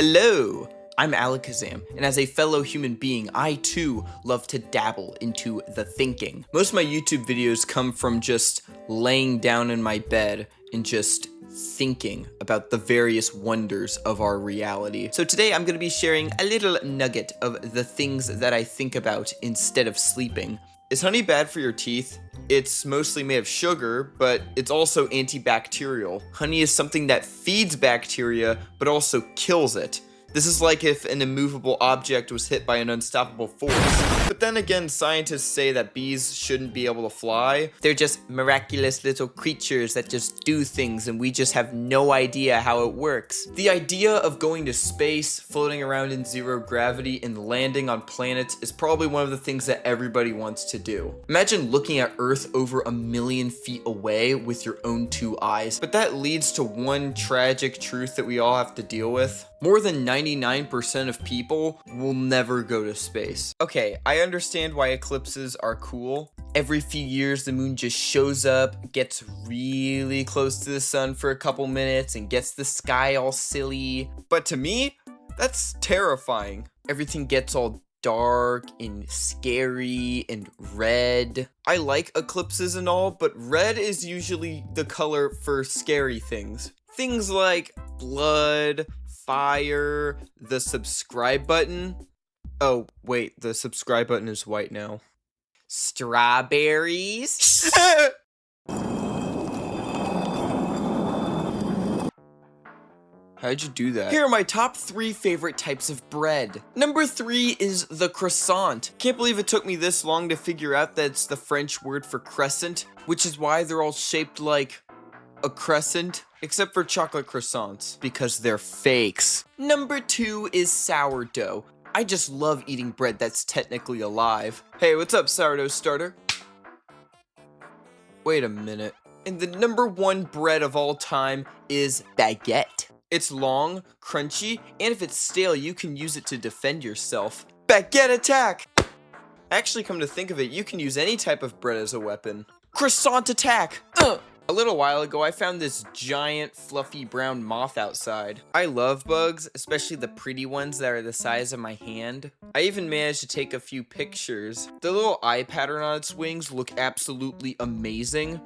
Hello! I'm Alakazam, and as a fellow human being, I too love to dabble into the thinking. Most of my YouTube videos come from just laying down in my bed and just thinking about the various wonders of our reality. So today I'm going to be sharing a little nugget of the things that I think about instead of sleeping. Is honey bad for your teeth? It's mostly made of sugar, but it's also antibacterial. Honey is something that feeds bacteria, but also kills it. This is like if an immovable object was hit by an unstoppable force. But then again, scientists say that bees shouldn't be able to fly. They're just miraculous little creatures that just do things and we just have no idea how it works. The idea of going to space, floating around in zero gravity, and landing on planets is probably one of the things that everybody wants to do. Imagine looking at Earth over 1,000,000 feet away with your own two eyes. But that leads to one tragic truth that we all have to deal with. More than 99% of people will never go to space. Okay, I understand why eclipses are cool. Every few years, the moon just shows up, gets really close to the sun for a couple minutes, and gets the sky all silly. But to me, that's terrifying. Everything gets all dark and scary and red. I like eclipses and all, but red is usually the color for scary things. Things like blood, fire, the subscribe button. Oh, wait, the subscribe button is white now. Strawberries. How'd you do that? Here are my top 3 favorite types of bread. Number 3 is the croissant. Can't believe it took me this long to figure out that it's the French word for crescent, which is why they're all shaped like a crescent, except for chocolate croissants, because they're fakes. Number 2 is sourdough. I just love eating bread that's technically alive. Hey, what's up, sourdough starter? Wait a minute. And the number 1 bread of all time is baguette. It's long, crunchy, and if it's stale, you can use it to defend yourself. Baguette attack! Actually, come to think of it, you can use any type of bread as a weapon. Croissant attack! A little while ago, I found this giant, fluffy brown moth outside. I love bugs, especially the pretty ones that are the size of my hand. I even managed to take a few pictures. The little eye pattern on its wings look absolutely amazing.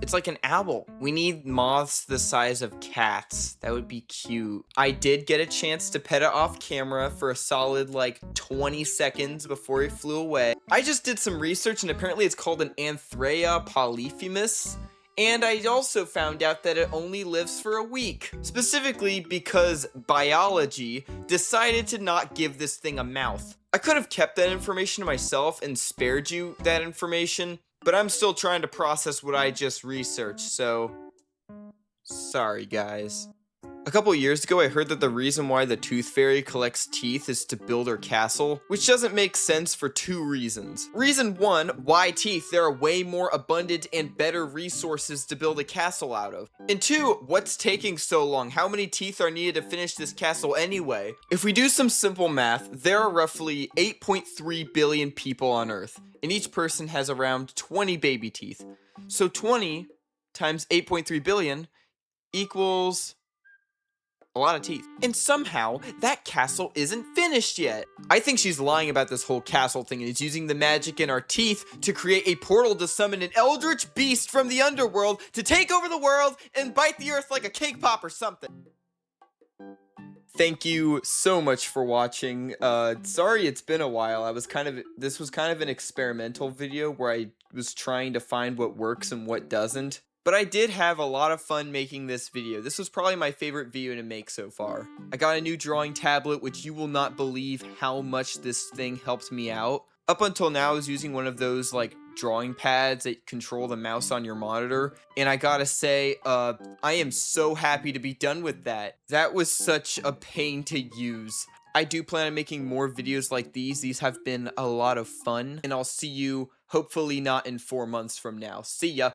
It's like an owl. We need moths the size of cats. That would be cute. I did get a chance to pet it off camera for a solid like 20 seconds before it flew away. I just did some research and apparently it's called an Anthraea polyphemus. And I also found out that it only lives for a week. Specifically because biology decided to not give this thing a mouth. I could have kept that information to myself and spared you that information, but I'm still trying to process what I just researched, so sorry guys. A couple years ago, I heard that the reason why the Tooth Fairy collects teeth is to build her castle, which doesn't make sense for 2 reasons. Reason 1, why teeth? There are way more abundant and better resources to build a castle out of. And 2, what's taking so long? How many teeth are needed to finish this castle anyway? If we do some simple math, there are roughly 8.3 billion people on Earth, and each person has around 20 baby teeth. So 20 times 8.3 billion equals a lot of teeth. And somehow, that castle isn't finished yet. I think she's lying about this whole castle thing and is using the magic in our teeth to create a portal to summon an eldritch beast from the underworld to take over the world and bite the earth like a cake pop or something. Thank you so much for watching. Sorry it's been a while. This was kind of an experimental video where I was trying to find what works and what doesn't. But I did have a lot of fun making this video. This was probably my favorite video to make so far. I got a new drawing tablet, which you will not believe how much this thing helped me out. Up until now, I was using one of those like drawing pads that control the mouse on your monitor. And I gotta say, I am so happy to be done with that. That was such a pain to use. I do plan on making more videos like these. These have been a lot of fun. And I'll see you hopefully not in 4 months from now. See ya.